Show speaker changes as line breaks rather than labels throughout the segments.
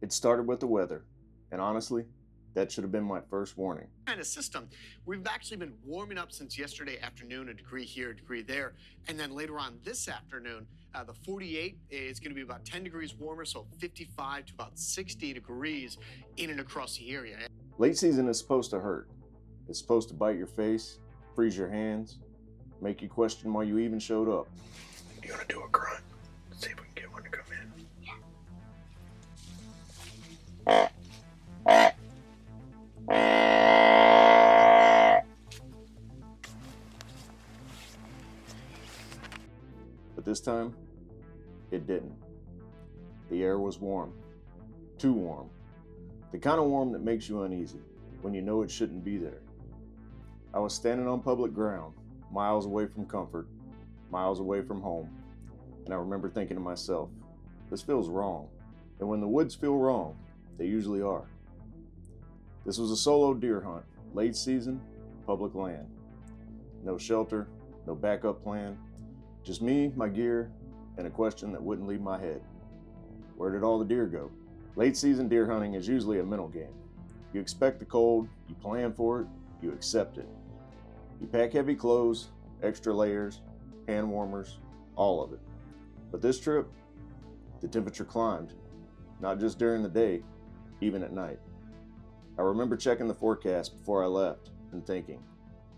It started with the weather, and honestly, that should have been my first warning.
Kind of system. We've actually been warming up since yesterday afternoon, a degree here, a degree there. And then later on this afternoon, the 48 is going to be about 10 degrees warmer, so 55 to about 60 degrees in and across the area.
Late season is supposed to hurt. It's supposed to bite your face, freeze your hands, make you question why you even showed up.
You want to do a grunt? Let's see if we can get one to come in.
But this time, it didn't. The air was warm. Too warm. The kind of warm that makes you uneasy when you know it shouldn't be there. I was standing on public ground, miles away from comfort, miles away from home, and I remember thinking to myself, this feels wrong. And when the woods feel wrong, they usually are. This was a solo deer hunt, late season, public land. No shelter, no backup plan, just me, my gear, and a question that wouldn't leave my head. Where did all the deer go? Late season deer hunting is usually a mental game. You expect the cold, you plan for it, you accept it. You pack heavy clothes, extra layers, hand warmers, all of it. But this trip, the temperature climbed, not just during the day, even at night. I remember checking the forecast before I left and thinking,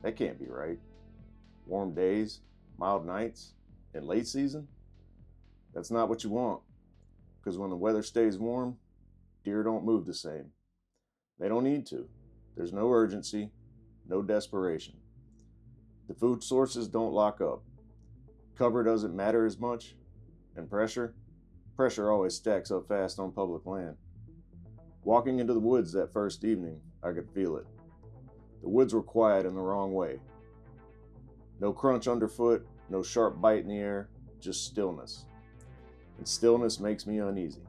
that can't be right. Warm days, mild nights, in late season? That's not what you want, because when the weather stays warm, deer don't move the same. They don't need to. There's no urgency, no desperation. The food sources don't lock up. Cover doesn't matter as much, and pressure always stacks up fast on public land. Walking into the woods that first evening, I could feel it. The woods were quiet in the wrong way. No crunch underfoot, no sharp bite in the air, just stillness. And stillness makes me uneasy.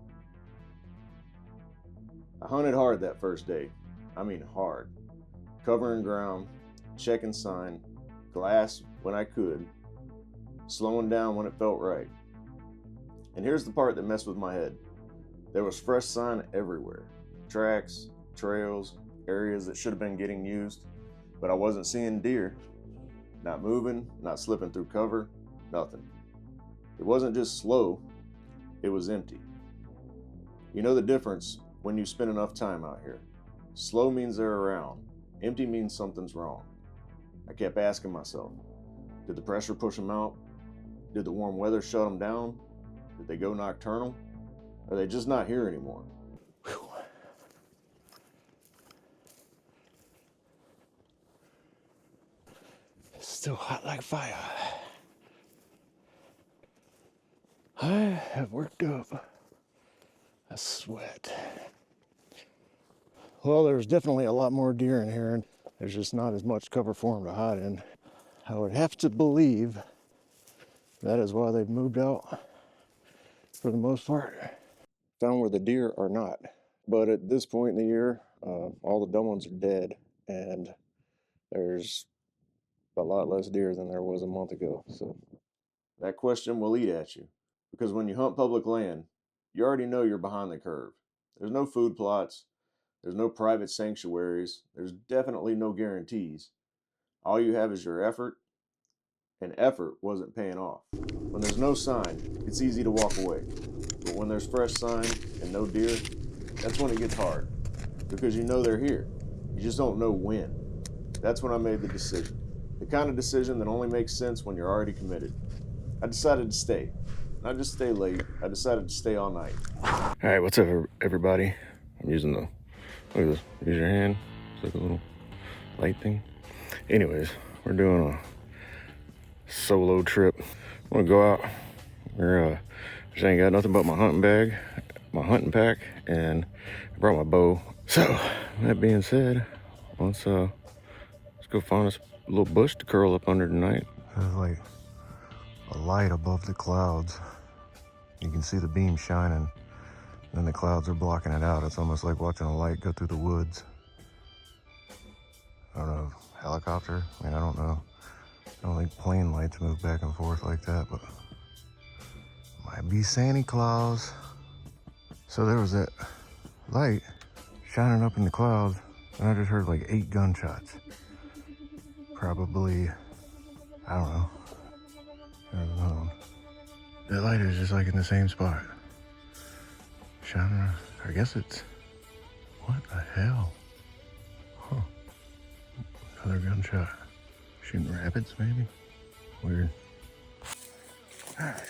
I hunted hard that first day. I mean hard. Covering ground, checking sign, glass when I could, slowing down when it felt right. And here's the part that messed with my head. There was fresh sign everywhere. Tracks, trails, areas that should have been getting used, but I wasn't seeing deer. Not moving, not slipping through cover, nothing. It wasn't just slow, it was empty. You know the difference when you spend enough time out here. Slow means they're around. Empty means something's wrong. I kept asking myself, did the pressure push them out? Did the warm weather shut them down? Did they go nocturnal? Are they just not here anymore?
Whew. It's still hot like fire. I have worked up a sweat. Well, there's definitely a lot more deer in here, and there's just not as much cover for them to hide in. I would have to believe that is why they've moved out for the most part.
Found where the deer are not. But at this point in the year, all the dumb ones are dead, and there's a lot less deer than there was a month ago. So that question will eat at you, because when you hunt public land, you already know you're behind the curve. There's no food plots, there's no private sanctuaries, there's definitely no guarantees. All you have is your effort, and effort wasn't paying off. When there's no sign, it's easy to walk away. But when there's fresh sign and no deer, that's when it gets hard, because you know they're here. You just don't know when. That's when I made the decision. The kind of decision that only makes sense when you're already committed. I decided to stay. Not just stay late, I decided to stay all night.
All right, what's up, everybody? I'm using the, look at this, use your hand. It's like a little light thing. Anyways, we're doing a solo trip. I'm gonna go out. Just ain't got nothing but my hunting bag, my hunting pack, and I brought my bow. So, that being said, let's go find us a little bush to curl up under tonight. There's like a light above the clouds. You can see the beam shining, and the clouds are blocking it out. It's almost like watching a light go through the woods. I don't know, helicopter? I mean, I don't know. I don't think plane lights move back and forth like that, but might be Santa Claus. So there was that light shining up in the clouds, and I just heard like 8 gunshots. Probably, I don't know. There's another one. The light is just like in the same spot. Shining around. I guess it's, what the hell? Huh. Another gunshot. Shooting rabbits, maybe? Weird. Alright.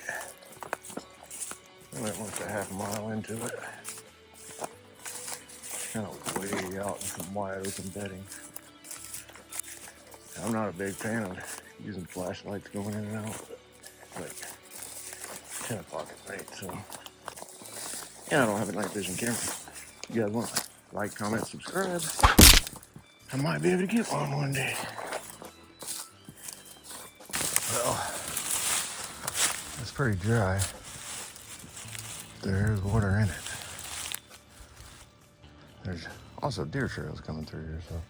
I went almost a half mile into it. Kind of way out in some wide open bedding. I'm not a big fan of using flashlights going in and out. It's like 10 o'clock at night, so. Yeah, I don't have a night vision camera. You guys want to like, comment, subscribe? I might be able to get one day. Well, it's pretty dry. There's water in it. There's also deer trails coming through here, so.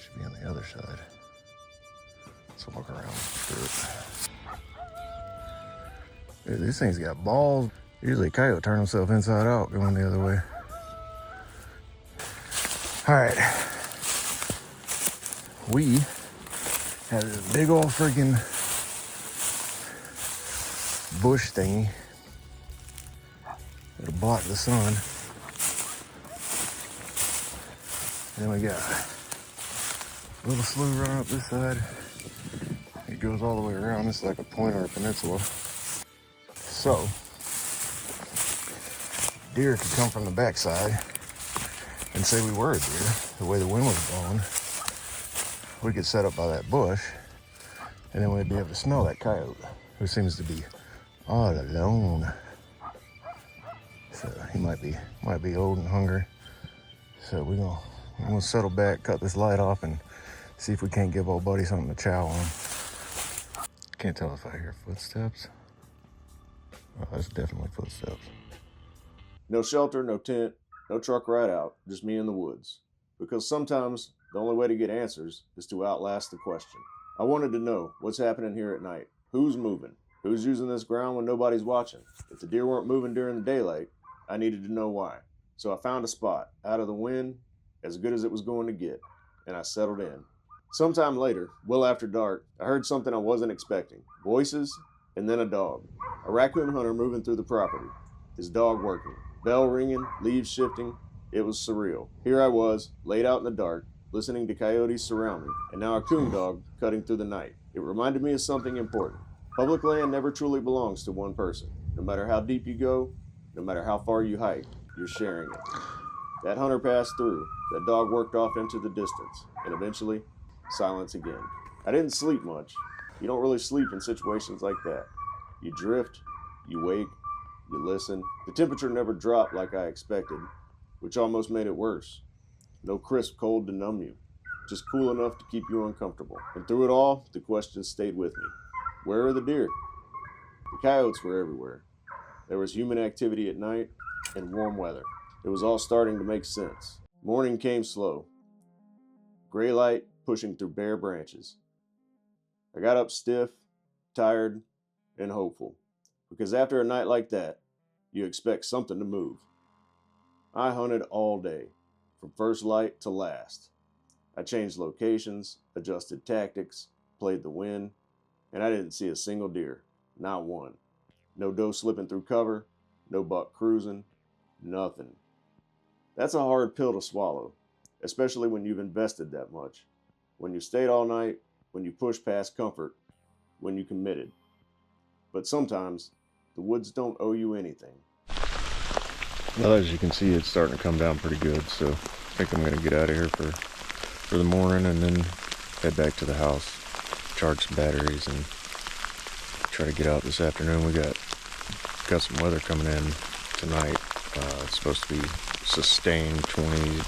Should be on the other side. Let's walk around through it. Dude, these things got balls. Usually a coyote turn himself inside out going the other way. All right. We have this big old freaking bush thingy that'll block the sun. And then we got a little slough run up this side. It goes all the way around. This is like a point or a peninsula. So, deer could come from the backside and say we were a deer, the way the wind was blowing. We could set up by that bush, and then we'd be able to smell that coyote, who seems to be all alone. So he might be old and hungry. So we're gonna settle back, cut this light off, and see if we can't give old buddy something to chow on. Can't tell if I hear footsteps. Oh, that's definitely footsteps.
No shelter, no tent, no truck ride out, just me in the woods. Because sometimes the only way to get answers is to outlast the question. I wanted to know what's happening here at night. Who's moving? Who's using this ground when nobody's watching? If the deer weren't moving during the daylight, I needed to know why. So I found a spot, out of the wind, as good as it was going to get, and I settled in. Sometime later, well after dark, I heard something I wasn't expecting. Voices, and then a dog. A raccoon hunter moving through the property. His dog working. Bell ringing, leaves shifting. It was surreal. Here I was, laid out in the dark, listening to coyotes surround me, and now a coon dog cutting through the night. It reminded me of something important. Public land never truly belongs to one person. No matter how deep you go, no matter how far you hike, you're sharing it. That hunter passed through. That dog worked off into the distance, and eventually, silence again. I didn't sleep much. You don't really sleep in situations like that. You drift, you wake, you listen. The temperature never dropped like I expected, which almost made it worse. No crisp cold to numb you, just cool enough to keep you uncomfortable. And through it all, the question stayed with me. Where are the deer? The coyotes were everywhere. There was human activity at night and warm weather. It was all starting to make sense. Morning came slow. Gray light pushing through bare branches. I got up stiff, tired, and hopeful. Because after a night like that, you expect something to move. I hunted all day, from first light to last. I changed locations, adjusted tactics, played the wind, and I didn't see a single deer, not one. No doe slipping through cover, no buck cruising, nothing. That's a hard pill to swallow, especially when you've invested that much. When you stayed all night, when you pushed past comfort, when you committed. But sometimes, the woods don't owe you anything.
Well, as you can see, it's starting to come down pretty good, so I think I'm gonna get out of here for the morning and then head back to the house, charge some batteries, and try to get out this afternoon. We got some weather coming in tonight. It's supposed to be sustained 29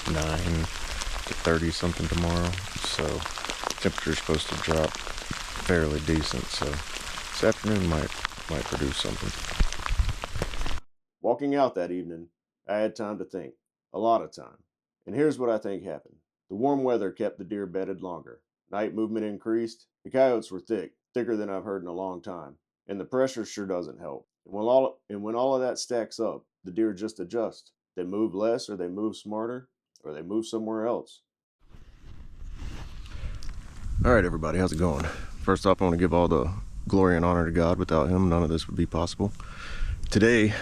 to 30 something tomorrow, so temperature's supposed to drop fairly decent, so this afternoon might produce something.
Walking out that evening, I had time to think, a lot of time. And here's what I think happened. The warm weather kept the deer bedded longer. Night movement increased. The coyotes were thicker than I've heard in a long time. And the pressure sure doesn't help. And when all of that stacks up, the deer just adjust. They move less, or they move smarter, or they move somewhere else.
All right, everybody, how's it going? First off, I want to give all the glory and honor to God. Without him, none of this would be possible. Today,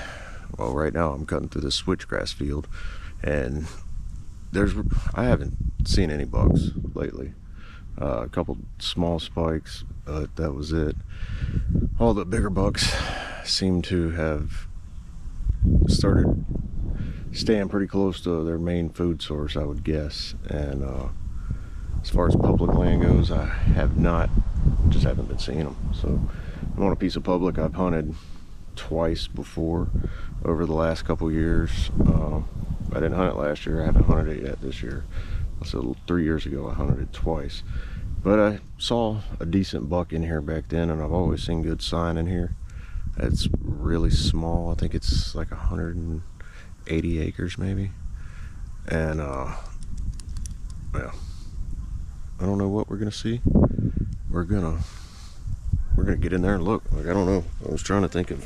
well, right now I'm cutting through this switchgrass field, and I haven't seen any bucks lately. A couple small spikes, but that was it. All the bigger bucks seem to have started staying pretty close to their main food source, I would guess. And as far as public land goes, I haven't been seeing them. So I'm on a piece of public I've hunted twice before over the last couple years. I didn't hunt it last year. I haven't hunted it yet this year. So 3 years ago I hunted it twice. But I saw a decent buck in here back then, and I've always seen good sign in here. It's really small. I think it's like 180 acres maybe. And well, I don't know what we're gonna see. We're gonna get in there and look. Like, I don't know. I was trying to think of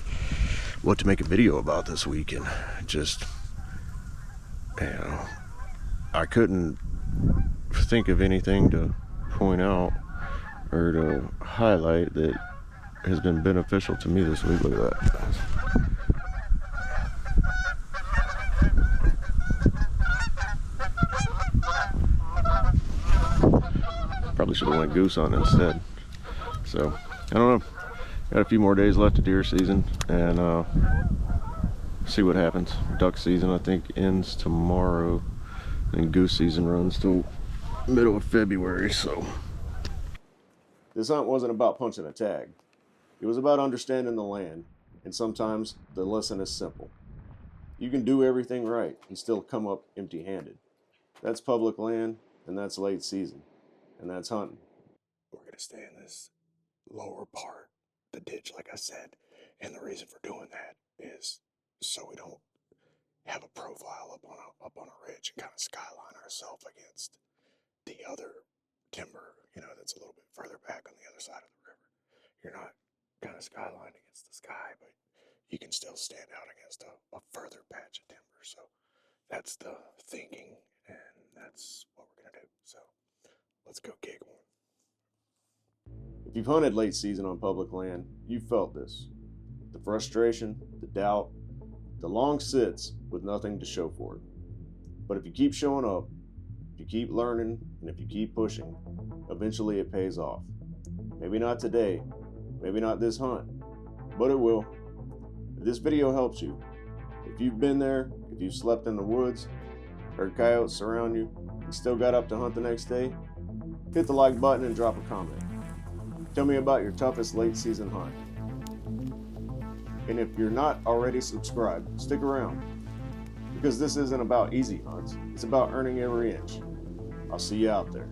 what to make a video about this week, and just, you know, I couldn't think of anything to point out or to highlight that has been beneficial to me this week. Look at that. Probably should have went goose hunting instead. So I don't know. Got a few more days left of deer season, and see what happens. Duck season, I think, ends tomorrow, and goose season runs till middle of February. So
This hunt wasn't about punching a tag. It was about understanding the land, and sometimes the lesson is simple. You can do everything right and still come up empty-handed. That's public land, and that's late season, and that's hunting.
we're gonna stay in this lower part, the ditch, like I said, and the reason for doing that is so we don't have a profile up on a ridge and kind of skyline ourselves against the other timber, that's a little bit further back on the other side of the river. You're not kind of skyline against the sky, but you can still stand out against a further patch of timber. So that's the thinking, and that's what we're gonna do. So let's go gig one.
If you've hunted late season on public land, you've felt this. The frustration, the doubt, the long sits with nothing to show for it. But if you keep showing up, if you keep learning, and if you keep pushing, eventually it pays off. Maybe not today, maybe not this hunt, but it will. If this video helps you, if you've been there, if you've slept in the woods, heard coyotes surround you, and still got up to hunt the next day, hit the like button and drop a comment. Tell me about your toughest late season hunt. And if you're not already subscribed, stick around, because this isn't about easy hunts, it's about earning every inch. I'll see you out there.